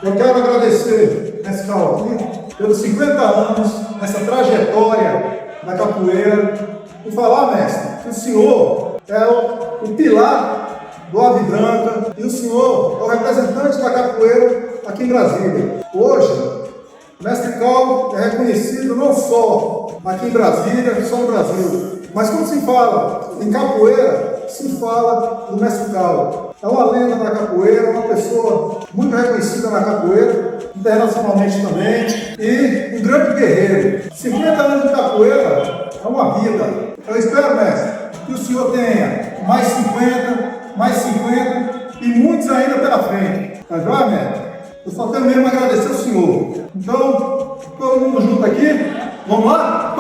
Eu quero agradecer nesse carro aqui pelos 50 anos, nessa trajetória da capoeira. E falar, mestre, que o senhor é o pilar do Ave Branca e o senhor é o representante da capoeira aqui em Brasília. Hoje, o mestre Calvo é reconhecido não só aqui em Brasília, só no Brasil, mas quando se fala em capoeira, se fala do mestre Calvo. É uma lenda da capoeira, uma pessoa muito reconhecida na capoeira, internacionalmente também, e um grande guerreiro. 50 anos de capoeira é uma vida. Eu espero, mestre, que o senhor tenha mais 50 e muitos ainda pela frente. Tá joia, mestre? Eu só tenho mesmo a agradecer ao senhor. Então, todo mundo junto aqui, vamos lá?